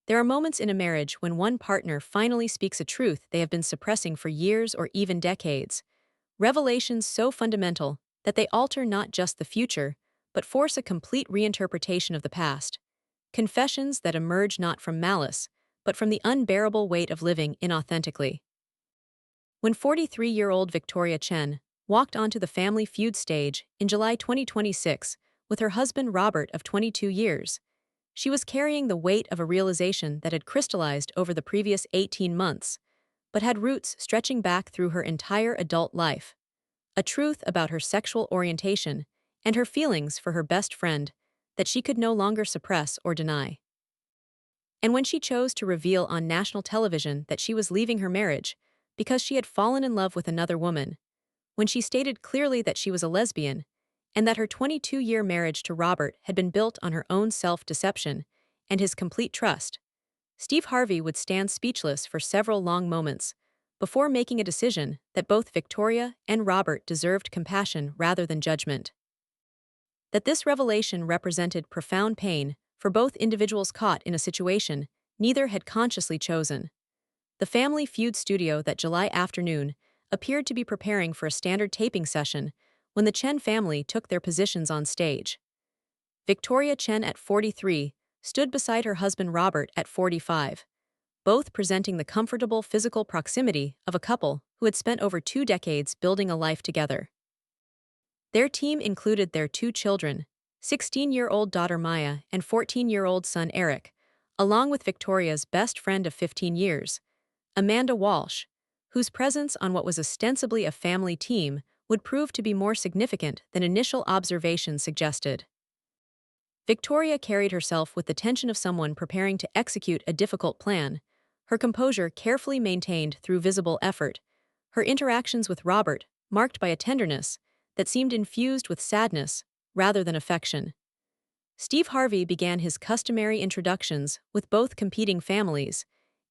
There are moments in a marriage when one partner finally speaks a truth they have been suppressing for years or even decades. Revelations so fundamental that they alter not just the future, but force a complete reinterpretation of the past. Confessions that emerge not from malice, but from the unbearable weight of living inauthentically. When 43-year-old Victoria Chen walked onto the Family Feud stage in July 2026 with her husband Robert of 22 years, she was carrying the weight of a realization that had crystallized over the previous 18 months, but had roots stretching back through her entire adult life. A truth about her sexual orientation and her feelings for her best friend that she could no longer suppress or deny. And when she chose to reveal on national television that she was leaving her marriage because she had fallen in love with another woman, when she stated clearly that she was a lesbian, and that her 22-year marriage to Robert had been built on her own self-deception and his complete trust, Steve Harvey would stand speechless for several long moments before making a decision that both Victoria and Robert deserved compassion rather than judgment. That this revelation represented profound pain for both individuals caught in a situation neither had consciously chosen. The Family Feud studio that July afternoon appeared to be preparing for a standard taping session when the Chen family took their positions on stage. Victoria Chen at 43 stood beside her husband Robert at 45, both presenting the comfortable physical proximity of a couple who had spent over 2 decades building a life together. Their team included their 2 children, 16-year-old daughter Maya and 14-year-old son Eric, along with Victoria's best friend of 15 years, Amanda Walsh, whose presence on what was ostensibly a family team would prove to be more significant than initial observation suggested. Victoria carried herself with the tension of someone preparing to execute a difficult plan, her composure carefully maintained through visible effort, her interactions with Robert marked by a tenderness that seemed infused with sadness rather than affection. Steve Harvey began his customary introductions with both competing families,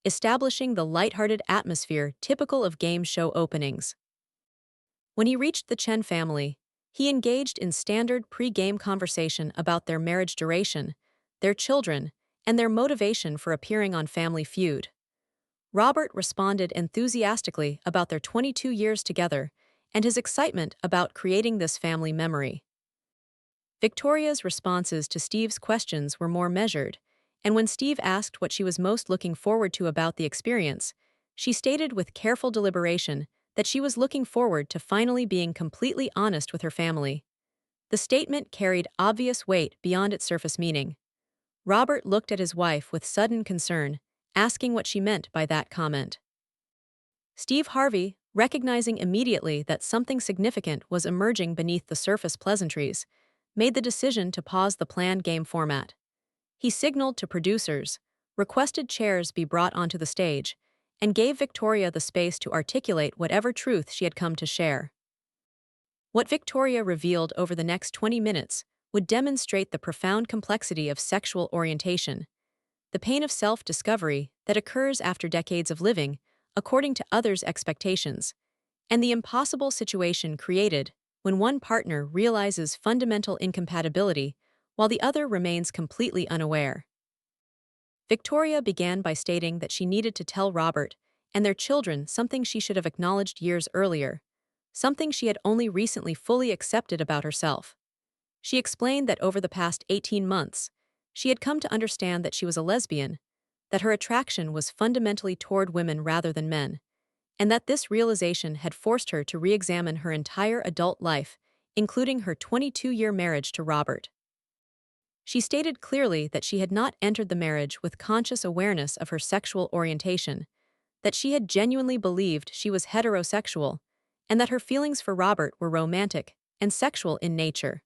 establishing the lighthearted atmosphere typical of game show openings. When he reached the Chen family, he engaged in standard pre-game conversation about their marriage duration, their children, and their motivation for appearing on Family Feud. Robert responded enthusiastically about their 22 years together and his excitement about creating this family memory. Victoria's responses to Steve's questions were more measured, and when Steve asked what she was most looking forward to about the experience, she stated with careful deliberation that she was looking forward to finally being completely honest with her family. The statement carried obvious weight beyond its surface meaning. Robert looked at his wife with sudden concern, asking what she meant by that comment. Steve Harvey, recognizing immediately that something significant was emerging beneath the surface pleasantries, made the decision to pause the planned game format. He signaled to producers, requested chairs be brought onto the stage, and gave Victoria the space to articulate whatever truth she had come to share. What Victoria revealed over the next 20 minutes would demonstrate the profound complexity of sexual orientation, the pain of self-discovery that occurs after decades of living according to others' expectations, and the impossible situation created when one partner realizes fundamental incompatibility while the other remains completely unaware. Victoria began by stating that she needed to tell Robert and their children something she should have acknowledged years earlier, something she had only recently fully accepted about herself. She explained that over the past 18 months, she had come to understand that she was a lesbian, that her attraction was fundamentally toward women rather than men, and that this realization had forced her to re-examine her entire adult life, including her 22-year marriage to Robert. She stated clearly that she had not entered the marriage with conscious awareness of her sexual orientation, that she had genuinely believed she was heterosexual, and that her feelings for Robert were romantic and sexual in nature.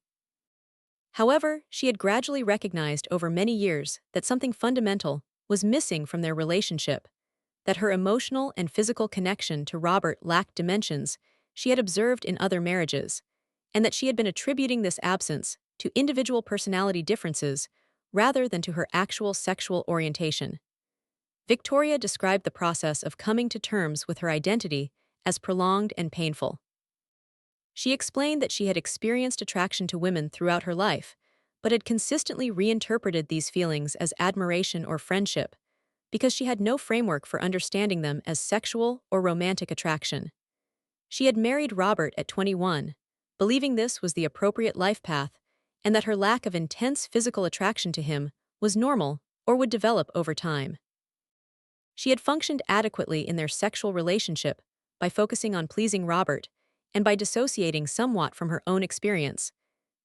However, she had gradually recognized over many years that something fundamental was missing from their relationship, that her emotional and physical connection to Robert lacked dimensions she had observed in other marriages, and that she had been attributing this absence to individual personality differences rather than to her actual sexual orientation. Victoria described the process of coming to terms with her identity as prolonged and painful. She explained that she had experienced attraction to women throughout her life, but had consistently reinterpreted these feelings as admiration or friendship, because she had no framework for understanding them as sexual or romantic attraction. She had married Robert at 21, believing this was the appropriate life path and that her lack of intense physical attraction to him was normal or would develop over time. She had functioned adequately in their sexual relationship by focusing on pleasing Robert and by dissociating somewhat from her own experience,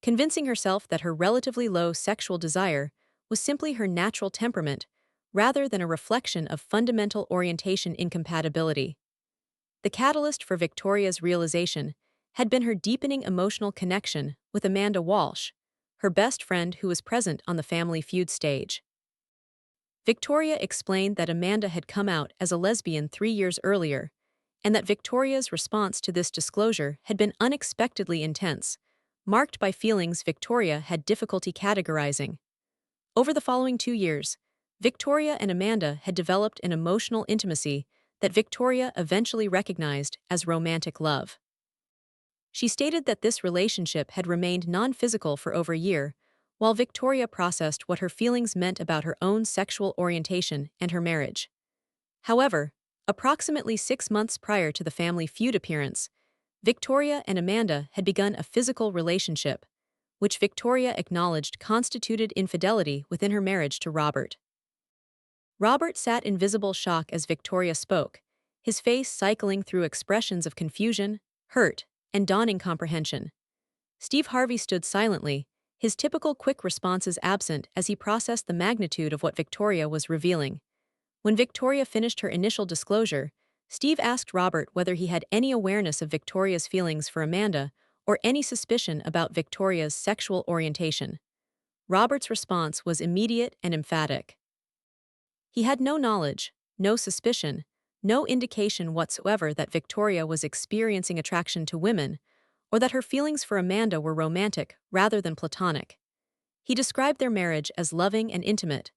convincing herself that her relatively low sexual desire was simply her natural temperament rather than a reflection of fundamental orientation incompatibility. The catalyst for Victoria's realization had been her deepening emotional connection with Amanda Walsh, her best friend who was present on the Family Feud stage. Victoria explained that Amanda had come out as a lesbian 3 years earlier, and that Victoria's response to this disclosure had been unexpectedly intense, marked by feelings Victoria had difficulty categorizing. Over the following 2 years, Victoria and Amanda had developed an emotional intimacy that Victoria eventually recognized as romantic love. She stated that this relationship had remained non-physical for over a year, while Victoria processed what her feelings meant about her own sexual orientation and her marriage. However, approximately 6 months prior to the Family Feud appearance, Victoria and Amanda had begun a physical relationship, which Victoria acknowledged constituted infidelity within her marriage to Robert. Robert sat in visible shock as Victoria spoke, his face cycling through expressions of confusion, hurt, and dawning comprehension. Steve Harvey stood silently, his typical quick responses absent as he processed the magnitude of what Victoria was revealing. When Victoria finished her initial disclosure, Steve asked Robert whether he had any awareness of Victoria's feelings for Amanda or any suspicion about Victoria's sexual orientation. Robert's response was immediate and emphatic. He had no knowledge, no suspicion, no indication whatsoever that Victoria was experiencing attraction to women, or that her feelings for Amanda were romantic rather than platonic. He described their marriage as loving and intimate,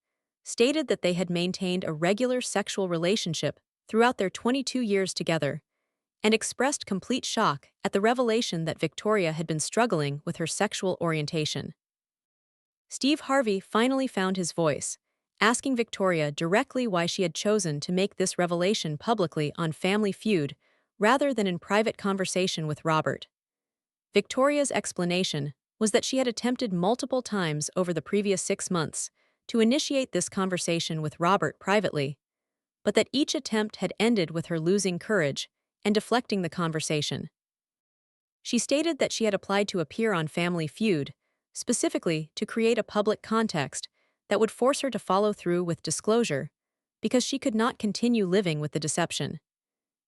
stated that they had maintained a regular sexual relationship throughout their 22 years together, and expressed complete shock at the revelation that Victoria had been struggling with her sexual orientation. Steve Harvey finally found his voice, asking Victoria directly why she had chosen to make this revelation publicly on Family Feud rather than in private conversation with Robert. Victoria's explanation was that she had attempted multiple times over the previous 6 months to initiate this conversation with Robert privately, but that each attempt had ended with her losing courage and deflecting the conversation. She stated that she had applied to appear on Family Feud, specifically to create a public context that would force her to follow through with disclosure, because she could not continue living with the deception.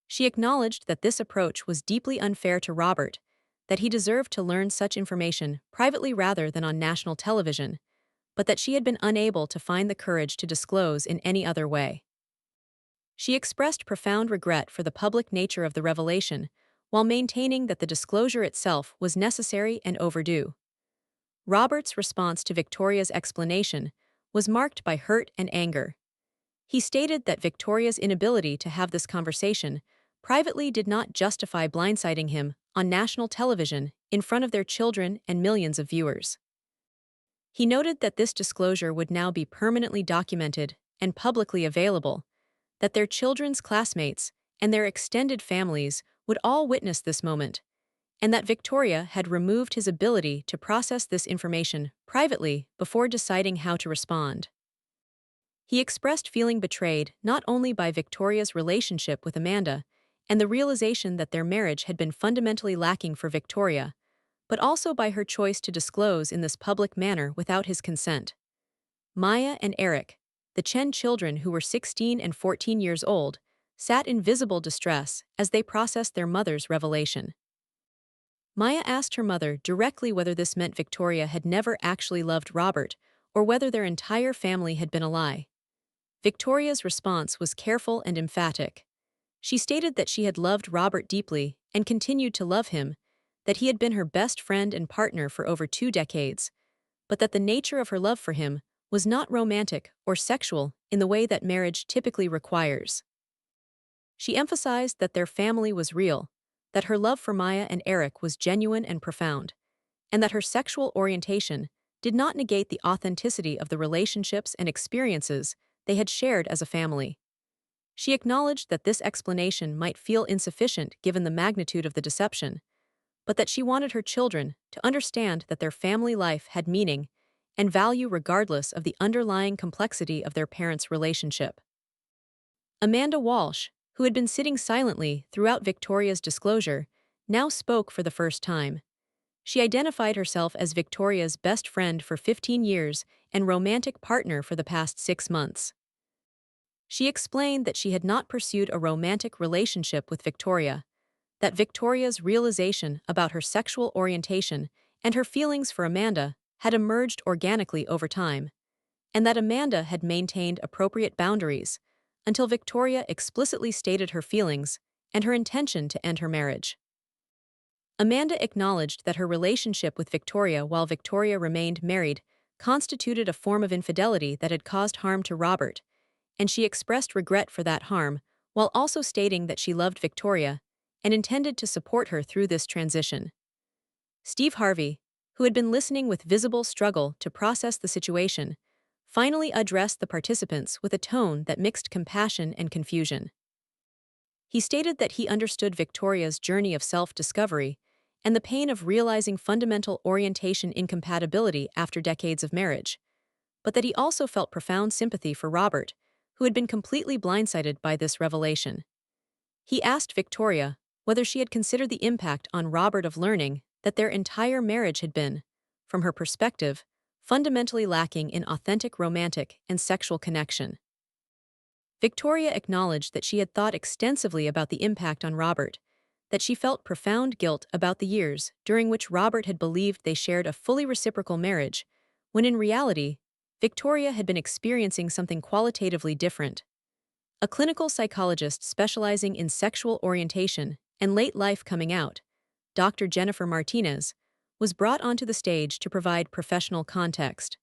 She acknowledged that this approach was deeply unfair to Robert, that he deserved to learn such information privately rather than on national television, but that she had been unable to find the courage to disclose in any other way. She expressed profound regret for the public nature of the revelation, while maintaining that the disclosure itself was necessary and overdue. Robert's response to Victoria's explanation was marked by hurt and anger. He stated that Victoria's inability to have this conversation privately did not justify blindsiding him on national television in front of their children and millions of viewers. He noted that this disclosure would now be permanently documented and publicly available, that their children's classmates and their extended families would all witness this moment, and that Victoria had removed his ability to process this information privately before deciding how to respond. He expressed feeling betrayed not only by Victoria's relationship with Amanda and the realization that their marriage had been fundamentally lacking for Victoria, but also by her choice to disclose in this public manner without his consent. Maya and Eric, the Chen children who were 16 and 14 years old, sat in visible distress as they processed their mother's revelation. Maya asked her mother directly whether this meant Victoria had never actually loved Robert or whether their entire family had been a lie. Victoria's response was careful and emphatic. She stated that she had loved Robert deeply and continued to love him, that he had been her best friend and partner for over 2 decades, but that the nature of her love for him was not romantic or sexual in the way that marriage typically requires. She emphasized that their family was real, that her love for Maya and Eric was genuine and profound, and that her sexual orientation did not negate the authenticity of the relationships and experiences they had shared as a family. She acknowledged that this explanation might feel insufficient given the magnitude of the deception, but that she wanted her children to understand that their family life had meaning and value regardless of the underlying complexity of their parents' relationship. Amanda Walsh, who had been sitting silently throughout Victoria's disclosure, now spoke for the first time. She identified herself as Victoria's best friend for 15 years and romantic partner for the past 6 months. She explained that she had not pursued a romantic relationship with Victoria, that Victoria's realization about her sexual orientation and her feelings for Amanda had emerged organically over time, and that Amanda had maintained appropriate boundaries until Victoria explicitly stated her feelings and her intention to end her marriage. Amanda acknowledged that her relationship with Victoria while Victoria remained married constituted a form of infidelity that had caused harm to Robert, and she expressed regret for that harm while also stating that she loved Victoria and intended to support her through this transition. Steve Harvey, who had been listening with visible struggle to process the situation, finally addressed the participants with a tone that mixed compassion and confusion. He stated that he understood Victoria's journey of self-discovery and the pain of realizing fundamental orientation incompatibility after decades of marriage, but that he also felt profound sympathy for Robert, who had been completely blindsided by this revelation. He asked Victoria whether she had considered the impact on Robert of learning that their entire marriage had been, from her perspective, fundamentally lacking in authentic romantic and sexual connection. Victoria acknowledged that she had thought extensively about the impact on Robert, that she felt profound guilt about the years during which Robert had believed they shared a fully reciprocal marriage, when in reality, Victoria had been experiencing something qualitatively different. A clinical psychologist specializing in sexual orientation and late life coming out, Dr. Jennifer Martinez, was brought onto the stage to provide professional context.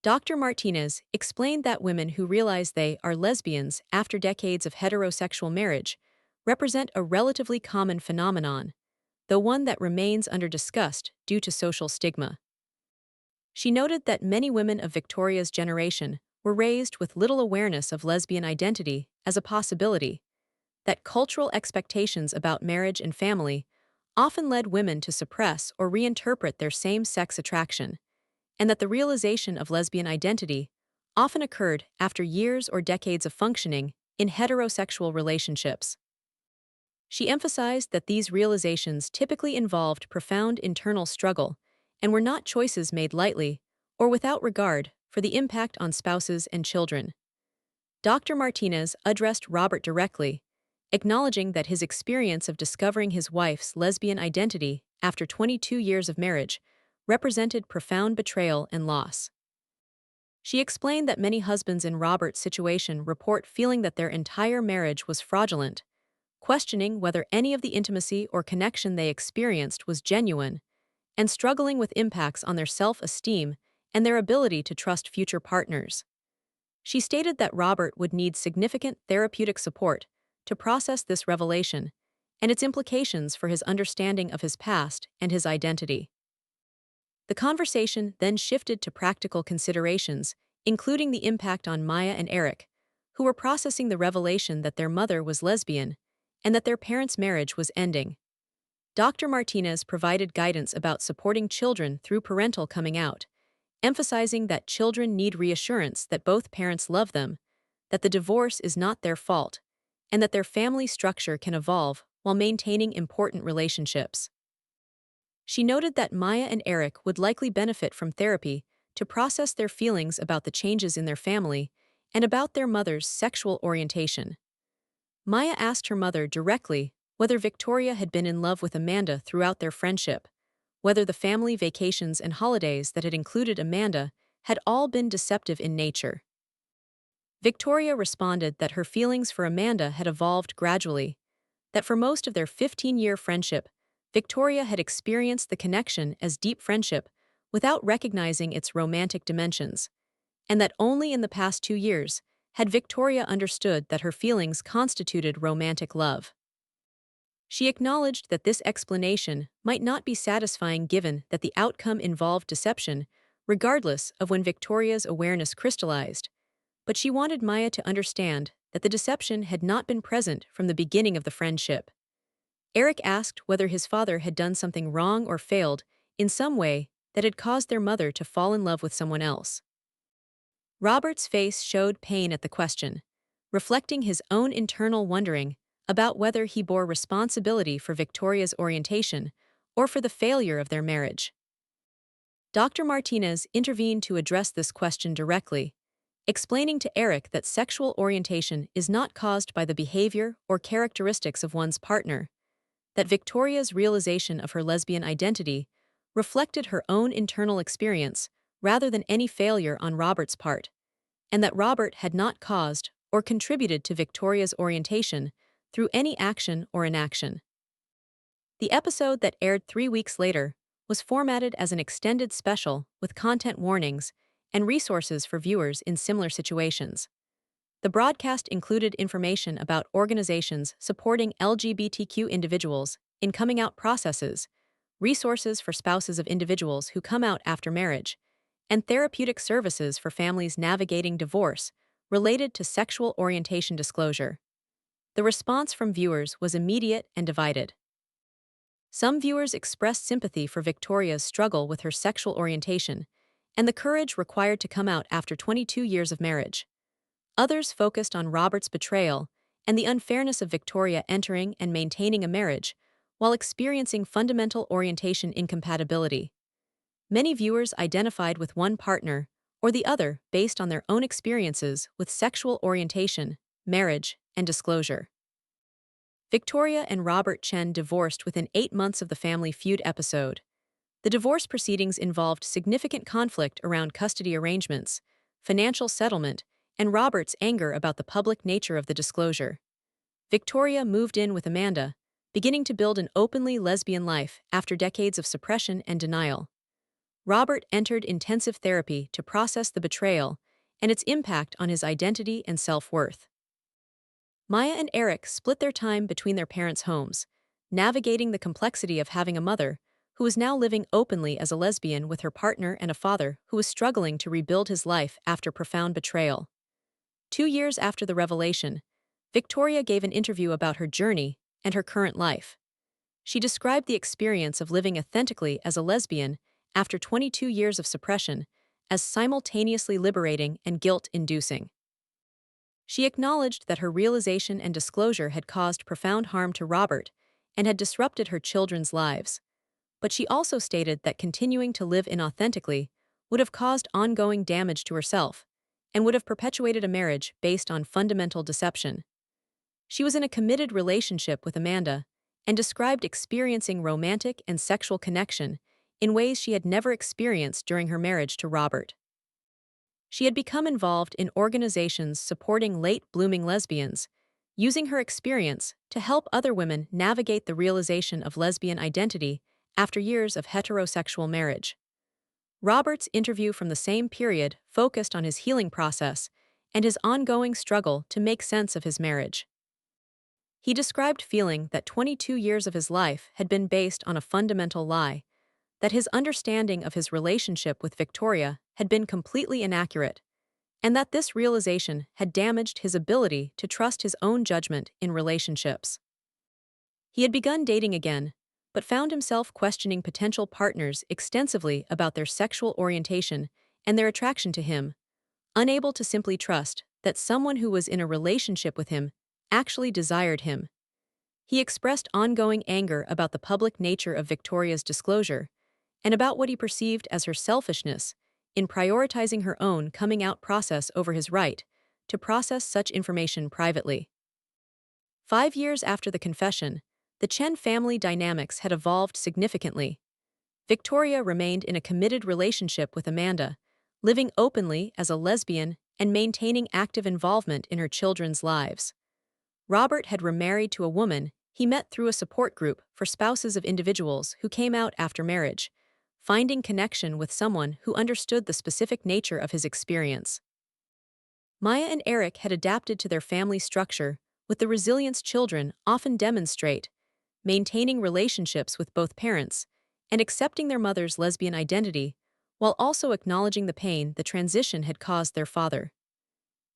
Dr. Martinez explained that women who realize they are lesbians after decades of heterosexual marriage represent a relatively common phenomenon, though one that remains under discussed due to social stigma. She noted that many women of Victoria's generation were raised with little awareness of lesbian identity as a possibility, that cultural expectations about marriage and family often led women to suppress or reinterpret their same-sex attraction, and that the realization of lesbian identity often occurred after years or decades of functioning in heterosexual relationships. She emphasized that these realizations typically involved profound internal struggle and were not choices made lightly or without regard for the impact on spouses and children. Dr. Martinez addressed Robert directly, acknowledging that his experience of discovering his wife's lesbian identity after 22 years of marriage represented profound betrayal and loss. She explained that many husbands in Robert's situation report feeling that their entire marriage was fraudulent, questioning whether any of the intimacy or connection they experienced was genuine, and struggling with impacts on their self-esteem and their ability to trust future partners. She stated that Robert would need significant therapeutic support to process this revelation and its implications for his understanding of his past and his identity. The conversation then shifted to practical considerations, including the impact on Maya and Eric, who were processing the revelation that their mother was lesbian and that their parents' marriage was ending. Dr. Martinez provided guidance about supporting children through parental coming out, emphasizing that children need reassurance that both parents love them, that the divorce is not their fault, and that their family structure can evolve while maintaining important relationships. She noted that Maya and Eric would likely benefit from therapy to process their feelings about the changes in their family and about their mother's sexual orientation. Maya asked her mother directly whether Victoria had been in love with Amanda throughout their friendship, whether the family vacations and holidays that had included Amanda had all been deceptive in nature. Victoria responded that her feelings for Amanda had evolved gradually, that for most of their 15-year friendship, Victoria had experienced the connection as deep friendship without recognizing its romantic dimensions, and that only in the past 2 years had Victoria understood that her feelings constituted romantic love. She acknowledged that this explanation might not be satisfying given that the outcome involved deception, regardless of when Victoria's awareness crystallized, but she wanted Maya to understand that the deception had not been present from the beginning of the friendship. Eric asked whether his father had done something wrong or failed in some way that had caused their mother to fall in love with someone else. Robert's face showed pain at the question, reflecting his own internal wondering about whether he bore responsibility for Victoria's orientation or for the failure of their marriage. Dr. Martinez intervened to address this question directly, explaining to Eric that sexual orientation is not caused by the behavior or characteristics of one's partner, that Victoria's realization of her lesbian identity reflected her own internal experience rather than any failure on Robert's part, and that Robert had not caused or contributed to Victoria's orientation through any action or inaction. The episode that aired 3 weeks later was formatted as an extended special with content warnings and resources for viewers in similar situations. The broadcast included information about organizations supporting LGBTQ individuals in coming out processes, resources for spouses of individuals who come out after marriage, and therapeutic services for families navigating divorce related to sexual orientation disclosure. The response from viewers was immediate and divided. Some viewers expressed sympathy for Victoria's struggle with her sexual orientation and the courage required to come out after 22 years of marriage. Others focused on Robert's betrayal and the unfairness of Victoria entering and maintaining a marriage while experiencing fundamental orientation incompatibility. Many viewers identified with one partner or the other based on their own experiences with sexual orientation, marriage, and disclosure. Victoria and Robert Chen divorced within 8 months of the Family Feud episode. The divorce proceedings involved significant conflict around custody arrangements, financial settlement, and Robert's anger about the public nature of the disclosure. Victoria moved in with Amanda, beginning to build an openly lesbian life after decades of suppression and denial. Robert entered intensive therapy to process the betrayal and its impact on his identity and self-worth. Maya and Eric split their time between their parents' homes, navigating the complexity of having a mother who was now living openly as a lesbian with her partner and a father who was struggling to rebuild his life after profound betrayal. 2 years after the revelation, Victoria gave an interview about her journey and her current life. She described the experience of living authentically as a lesbian after 22 years of suppression as simultaneously liberating and guilt-inducing. She acknowledged that her realization and disclosure had caused profound harm to Robert and had disrupted her children's lives. But she also stated that continuing to live inauthentically would have caused ongoing damage to herself and would have perpetuated a marriage based on fundamental deception. She was in a committed relationship with Amanda and described experiencing romantic and sexual connection in ways she had never experienced during her marriage to Robert. She had become involved in organizations supporting late-blooming lesbians, using her experience to help other women navigate the realization of lesbian identity after years of heterosexual marriage. Robert's interview from the same period focused on his healing process and his ongoing struggle to make sense of his marriage. He described feeling that 22 years of his life had been based on a fundamental lie, that his understanding of his relationship with Victoria had been completely inaccurate, and that this realization had damaged his ability to trust his own judgment in relationships. He had begun dating again, but found himself questioning potential partners extensively about their sexual orientation and their attraction to him, unable to simply trust that someone who was in a relationship with him actually desired him. He expressed ongoing anger about the public nature of Victoria's disclosure and about what he perceived as her selfishness in prioritizing her own coming out process over his right to process such information privately. 5 years after the confession, the Chen family dynamics had evolved significantly. Victoria remained in a committed relationship with Amanda, living openly as a lesbian and maintaining active involvement in her children's lives. Robert had remarried to a woman he met through a support group for spouses of individuals who came out after marriage, finding connection with someone who understood the specific nature of his experience. Maya and Eric had adapted to their family structure with the resilience children often demonstrate, maintaining relationships with both parents and accepting their mother's lesbian identity, while also acknowledging the pain the transition had caused their father.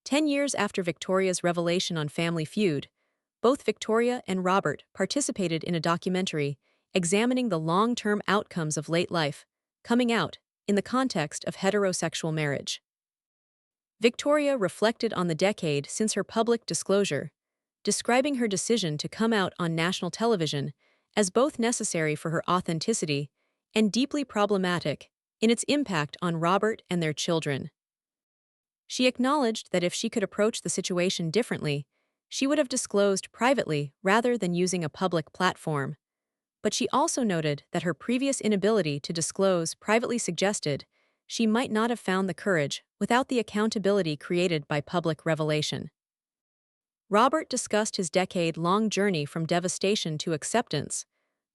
10 years after Victoria's revelation on Family Feud, both Victoria and Robert participated in a documentary examining the long-term outcomes of late life, coming out in the context of heterosexual marriage. Victoria reflected on the decade since her public disclosure, describing her decision to come out on national television as both necessary for her authenticity and deeply problematic in its impact on Robert and their children. She acknowledged that if she could approach the situation differently, she would have disclosed privately rather than using a public platform. But she also noted that her previous inability to disclose privately suggested she might not have found the courage without the accountability created by public revelation. Robert discussed his decade-long journey from devastation to acceptance,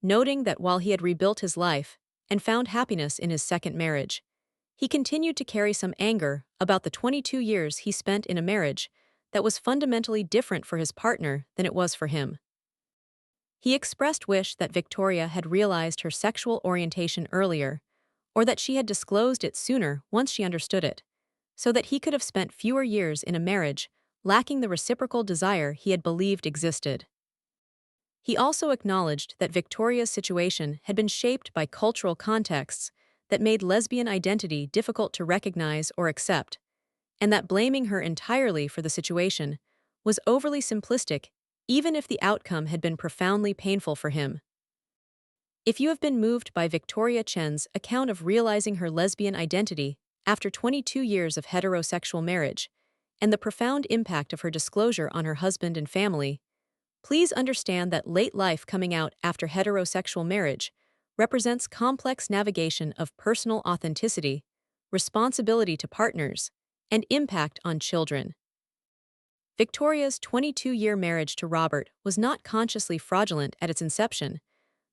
noting that while he had rebuilt his life and found happiness in his second marriage, he continued to carry some anger about the 22 years he spent in a marriage that was fundamentally different for his partner than it was for him. He expressed wish that Victoria had realized her sexual orientation earlier, or that she had disclosed it sooner once she understood it, so that he could have spent fewer years in a marriage lacking the reciprocal desire he had believed existed. He also acknowledged that Victoria's situation had been shaped by cultural contexts that made lesbian identity difficult to recognize or accept, and that blaming her entirely for the situation was overly simplistic, even if the outcome had been profoundly painful for him. If you have been moved by Victoria Chen's account of realizing her lesbian identity after 22 years of heterosexual marriage, and the profound impact of her disclosure on her husband and family, please understand that late life coming out after heterosexual marriage represents complex navigation of personal authenticity, responsibility to partners, and impact on children. Victoria's 22-year marriage to Robert was not consciously fraudulent at its inception,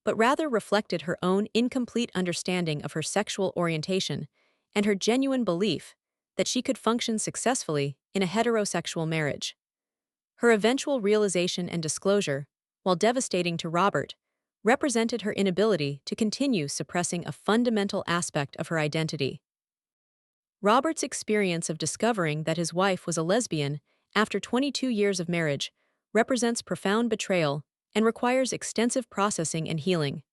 but rather reflected her own incomplete understanding of her sexual orientation and her genuine belief that she could function successfully in a heterosexual marriage. Her eventual realization and disclosure, while devastating to Robert, represented her inability to continue suppressing a fundamental aspect of her identity. Robert's experience of discovering that his wife was a lesbian after 22 years of marriage represents profound betrayal and requires extensive processing and healing.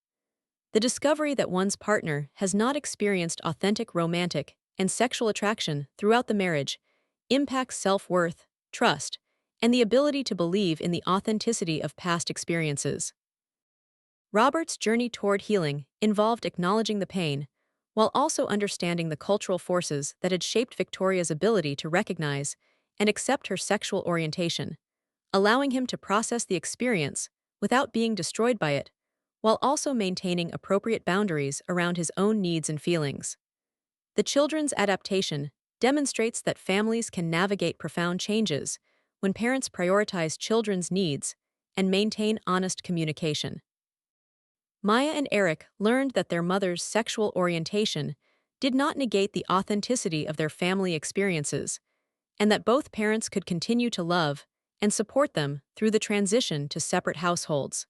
The discovery that one's partner has not experienced authentic romantic and sexual attraction throughout the marriage impacts self-worth, trust, and the ability to believe in the authenticity of past experiences. Robert's journey toward healing involved acknowledging the pain, while also understanding the cultural forces that had shaped Victoria's ability to recognize and accept her sexual orientation, allowing him to process the experience without being destroyed by it, while also maintaining appropriate boundaries around his own needs and feelings. The children's adaptation demonstrates that families can navigate profound changes when parents prioritize children's needs and maintain honest communication. Maya and Eric learned that their mother's sexual orientation did not negate the authenticity of their family experiences, and that both parents could continue to love and support them through the transition to separate households.